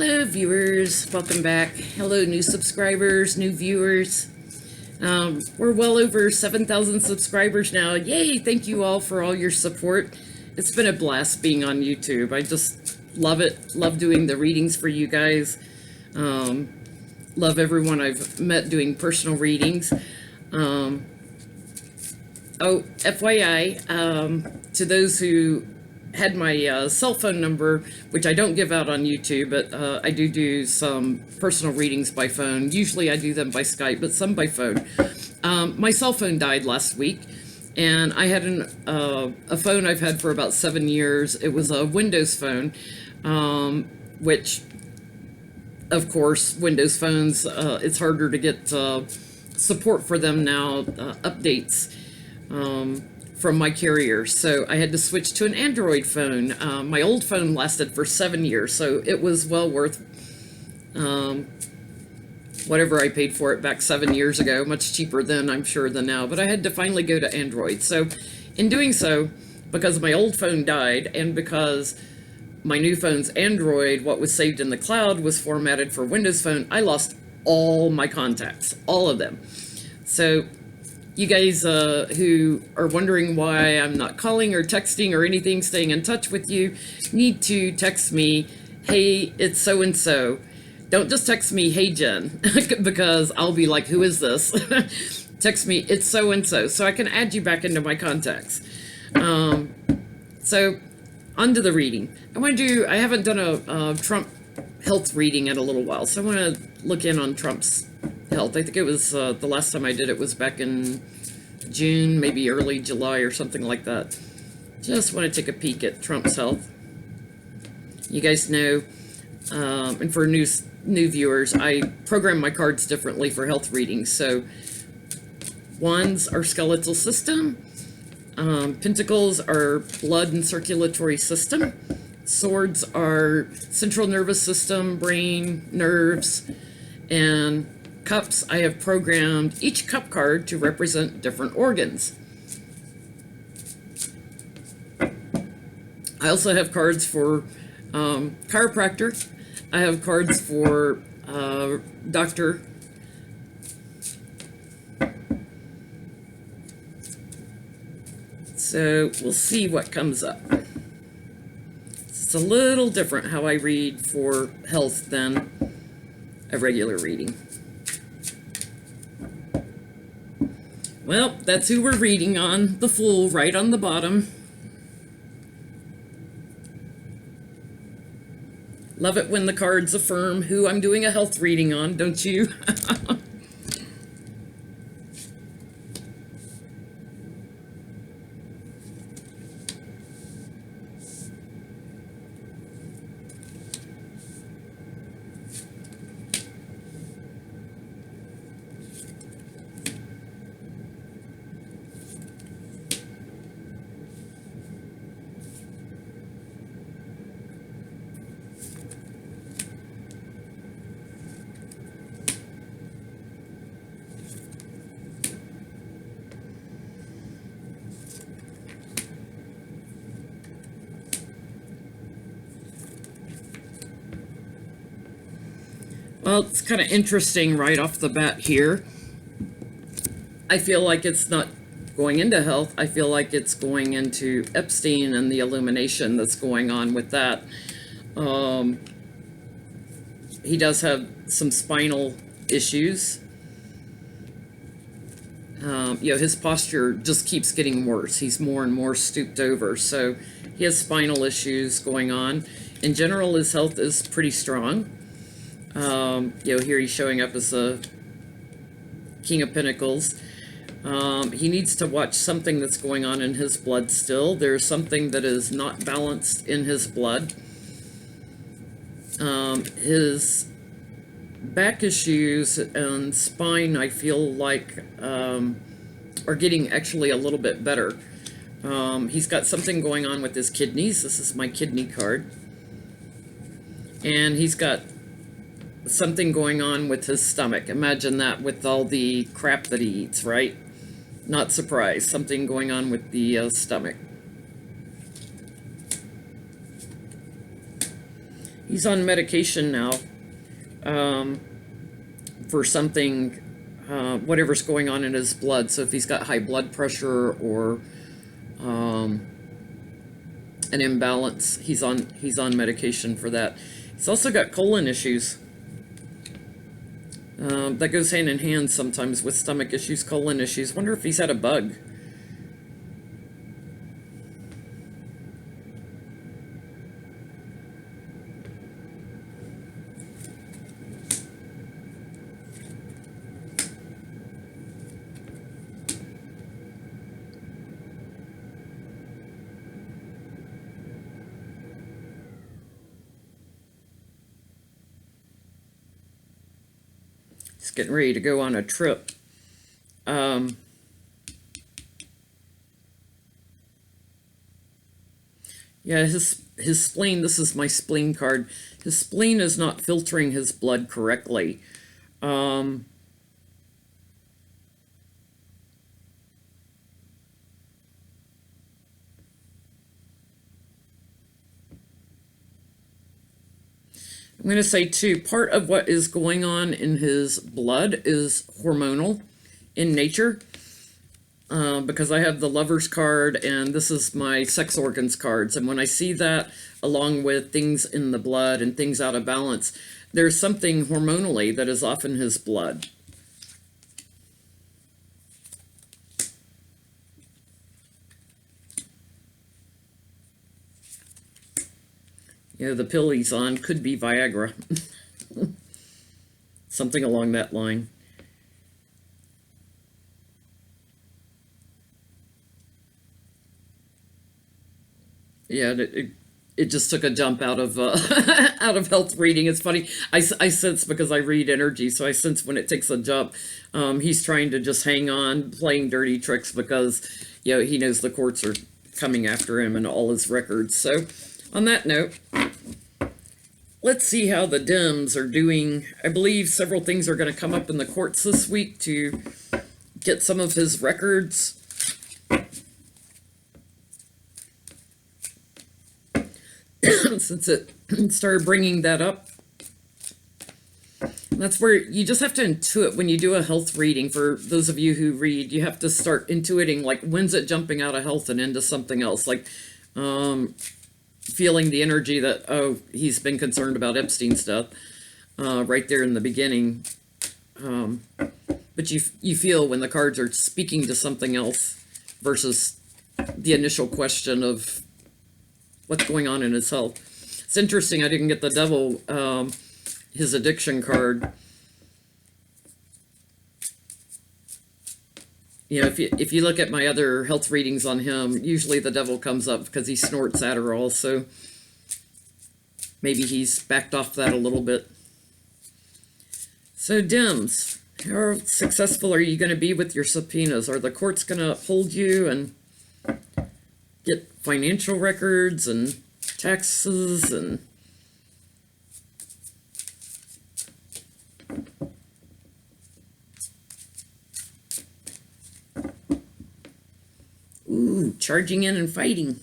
Hello, viewers. Welcome back. Hello, new subscribers, new viewers. We're well over 7,000 subscribers now. Yay! Thank you all for all your support. It's been a blast being on YouTube. I just love it. Love doing the readings for you guys. Love everyone I've met doing personal readings. FYI, to those who had my cell phone number, which I don't give out on YouTube, but I do some personal readings by phone. Usually I do them by Skype, but some by phone. My cell phone died last week, and I had a phone I've had for about 7 years. It was a Windows phone, which, of course, Windows phones, it's harder to get support for them now, updates from my carrier. So I had to switch to an Android phone. My old phone lasted for 7 years, so it was well worth whatever I paid for it back 7 years ago. Much cheaper then, I'm sure, than now. But I had to finally go to Android. So in doing so, because my old phone died and because my new phone's Android, what was saved in the cloud, was formatted for Windows Phone, I lost all my contacts, all of them. So you guys who are wondering why I'm not calling or texting or anything, staying in touch with you, need to text me, hey, it's so-and-so. Don't just text me, hey, Jen, because I'll be like, who is this? Text me, it's so-and-so, so I can add you back into my contacts. So on to the reading. I haven't done a Trump health reading in a little while, so I want to look in on Trump's health. I think it was the last time I did it was back in June, maybe early July or something like that. Just want to take a peek at Trump's health. You guys know, and for new viewers, I program my cards differently for health readings. So wands are skeletal system, pentacles are blood and circulatory system, swords are central nervous system, brain, nerves, and cups, I have programmed each cup card to represent different organs. I also have cards for chiropractor. I have cards for doctor. So we'll see what comes up. It's a little different how I read for health than a regular reading. Well, that's who we're reading on, the Fool, right on the bottom. Love it when the cards affirm who I'm doing a health reading on, don't you? Well, it's kind of interesting right off the bat here. I feel like it's not going into health. I feel like it's going into Epstein and the illumination that's going on with that. He does have some spinal issues. His posture just keeps getting worse. He's more and more stooped over. So he has spinal issues going on. In general, his health is pretty strong. Here he's showing up as a King of Pentacles. He needs to watch something that's going on in his blood still. There's something that is not balanced in his blood. His back issues and spine, I feel like, are getting actually a little bit better. He's got something going on with his kidneys. This is my kidney card. And he's got something going on with his stomach. Imagine that with all the crap that he eats, right? Not surprised. Something going on with the stomach. He's on medication now, for something, whatever's going on in his blood. So if he's got high blood pressure or an imbalance, he's on medication for that. He's also got colon issues. That goes hand in hand sometimes with stomach issues, colon issues. Wonder if he's had a bug. He's getting ready to go on a trip. Yeah, his spleen, this is my spleen card. His spleen is not filtering his blood correctly. I'm going to say, too, part of what is going on in his blood is hormonal in nature. Because I have the Lover's card, and this is my sex organs cards. And when I see that, along with things in the blood and things out of balance, there's something hormonally that is off in his blood. You know, the pill he's on could be Viagra. Something along that line. Yeah, it just took a jump out of out of health reading. It's funny. I sense, because I read energy, so I sense when it takes a jump. He's trying to just hang on, playing dirty tricks, because he knows the courts are coming after him and all his records. So, on that note, let's see how the Dems are doing. I believe several things are going to come up in the courts this week to get some of his records. Since it started bringing that up. That's where you just have to intuit when you do a health reading. For those of you who read, you have to start intuiting, like, when's it jumping out of health and into something else, like feeling the energy that, oh, he's been concerned about Epstein stuff right there in the beginning. But you feel when the cards are speaking to something else versus the initial question of what's going on in his health. It's interesting, I didn't get the devil, his addiction card. If you look at my other health readings on him, usually the devil comes up because he snorts Adderall, so maybe he's backed off that a little bit. So, Dems, how successful are you going to be with your subpoenas? Are the courts going to uphold you and get financial records and taxes and charging in and fighting,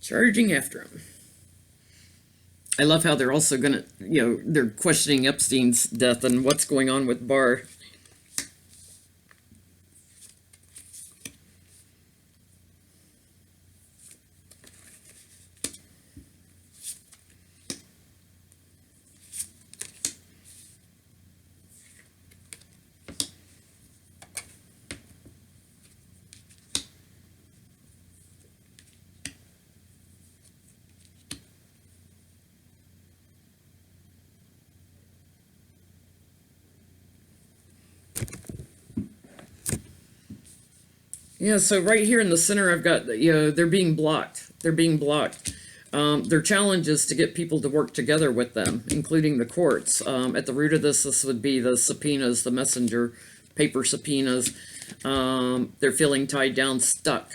charging after him. I love how they're also gonna, they're questioning Epstein's death and what's going on with Barr. Yeah, so right here in the center, I've got, they're being blocked. They're being blocked. Their challenge is to get people to work together with them, including the courts. At the root of this would be the subpoenas, the messenger paper subpoenas. They're feeling tied down, stuck.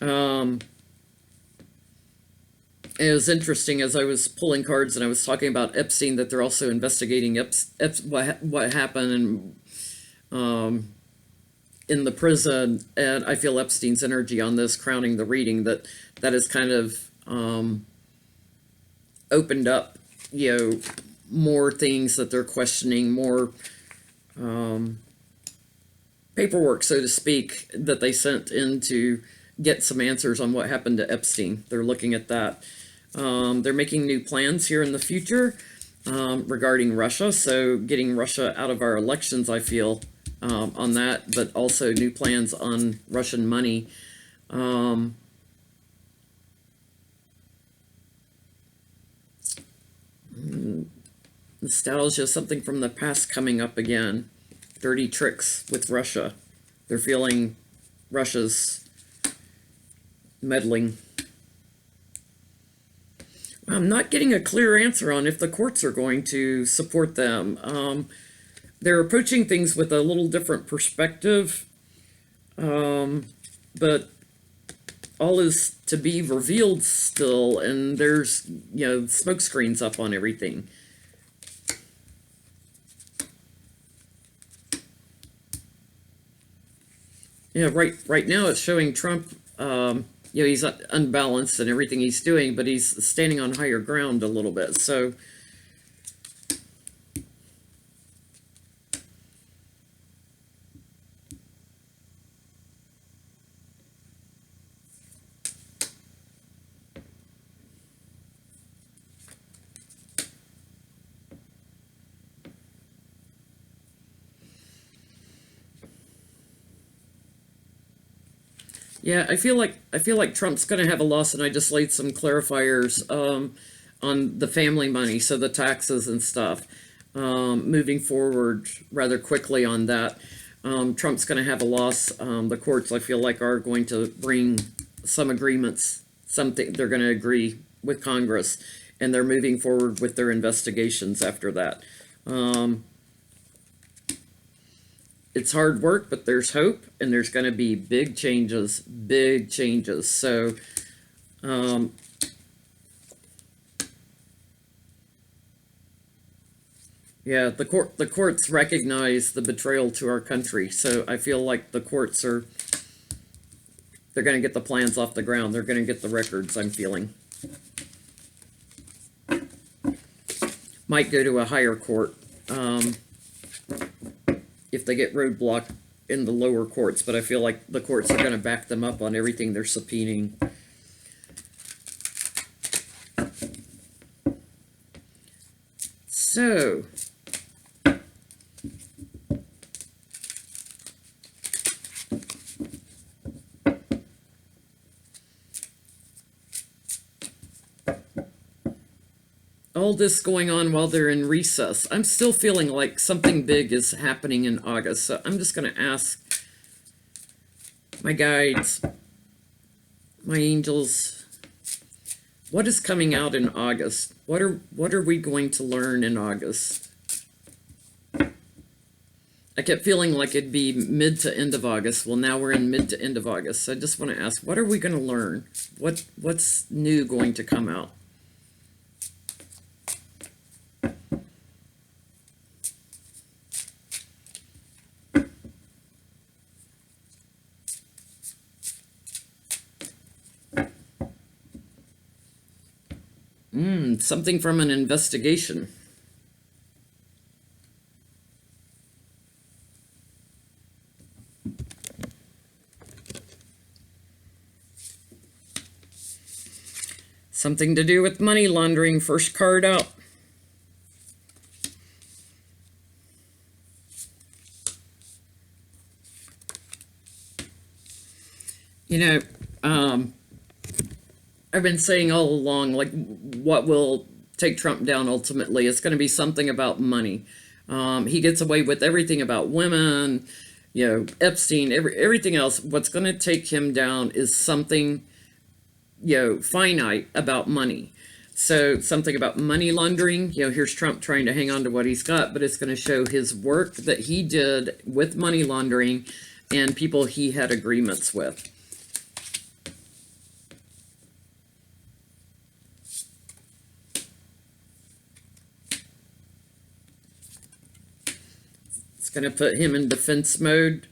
It was interesting as I was pulling cards and I was talking about Epstein, that they're also investigating what happened and in the prison, and I feel Epstein's energy on this, crowning the reading, that is kind of opened up, more things that they're questioning, more paperwork, so to speak, that they sent in to get some answers on what happened to Epstein. They're looking at that. They're making new plans here in the future regarding Russia, so getting Russia out of our elections, I feel, on that, but also new plans on Russian money. Nostalgia, something from the past coming up again. Dirty tricks with Russia. They're feeling Russia's meddling. I'm not getting a clear answer on if the courts are going to support them. They're approaching things with a little different perspective, but all is to be revealed still, and there's, smoke screens up on everything. Yeah, right now it's showing Trump, he's unbalanced in everything he's doing, but he's standing on higher ground a little bit. So, yeah, I feel like Trump's going to have a loss, and I just laid some clarifiers on the family money, so the taxes and stuff, moving forward rather quickly on that. Trump's going to have a loss. The courts, I feel like, are going to bring some agreements. Something they're going to agree with Congress, and they're moving forward with their investigations after that. It's hard work, but there's hope, and there's going to be big changes, big changes. So, yeah, the courts recognize the betrayal to our country. So I feel like the courts they're going to get the plans off the ground. They're going to get the records, I'm feeling. Might go to a higher court. If they get roadblocked in the lower courts, but I feel like the courts are going to back them up on everything they're subpoenaing. So, all this going on while they're in recess. I'm still feeling like something big is happening in August. So I'm just going to ask my guides, my angels, what is coming out in August? What are we going to learn in August? I kept feeling like it'd be mid to end of August. Well, now we're in mid to end of August. So I just want to ask, what are we going to learn? What's new going to come out? Something from an investigation. Something to do with money laundering. First card out. I've been saying all along, like, what will take Trump down ultimately? It's going to be something about money. He gets away with everything about women, Epstein, everything else. What's going to take him down is something, finite about money. So something about money laundering. Here's Trump trying to hang on to what he's got, but it's going to show his work that he did with money laundering and people he had agreements with. Going to put him in defense mode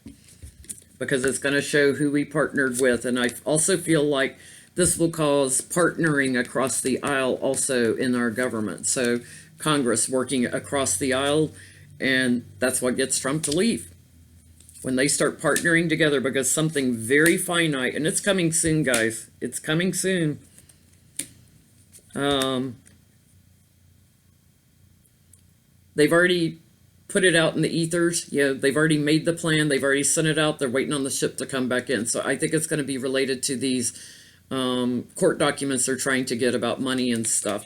because it's going to show who we partnered with. And I also feel like this will cause partnering across the aisle also in our government. So Congress working across the aisle, and that's what gets Trump to leave. When they start partnering together, because something very finite, and it's coming soon, guys. It's coming soon. They've already put it out in the ethers. You know, they've already made the plan. They've already sent it out. They're waiting on the ship to come back in. So I think it's going to be related to these court documents they're trying to get about money and stuff.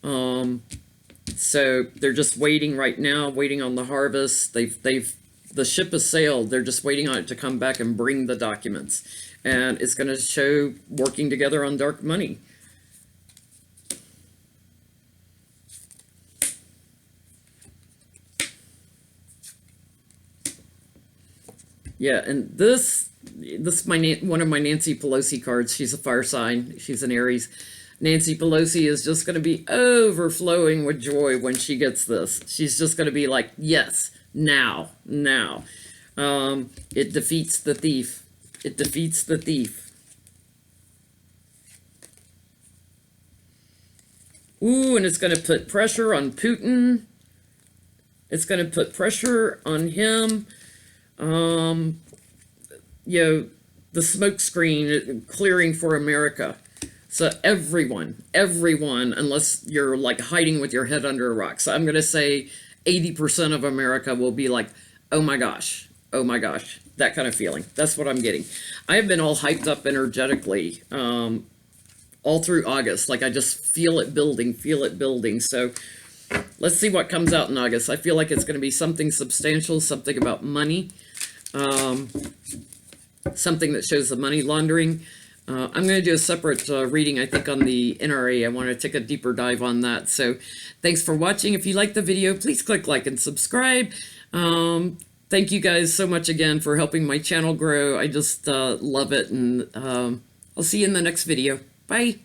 So they're just waiting right now, waiting on the harvest. The ship has sailed. They're just waiting on it to come back and bring the documents. And it's going to show working together on dark money. Yeah, and this one of my Nancy Pelosi cards. She's a fire sign. She's an Aries. Nancy Pelosi is just going to be overflowing with joy when she gets this. She's just going to be like, yes, now. It defeats the thief. It defeats the thief. Ooh, and it's going to put pressure on Putin. It's going to put pressure on him. You know, the smoke screen clearing for America. So everyone, unless you're like hiding with your head under a rock. So I'm going to say 80% of America will be like, oh my gosh, that kind of feeling. That's what I'm getting. I have been all hyped up energetically all through August. Like I just feel it building. So let's see what comes out in August. I feel like it's going to be something substantial, something about money, something that shows the money laundering. I'm going to do a separate reading, I think, on the NRA. I want to take a deeper dive on that. So thanks for watching. If you like the video, please click like and subscribe. Thank you guys so much again for helping my channel grow. I just love it. And I'll see you in the next video. Bye.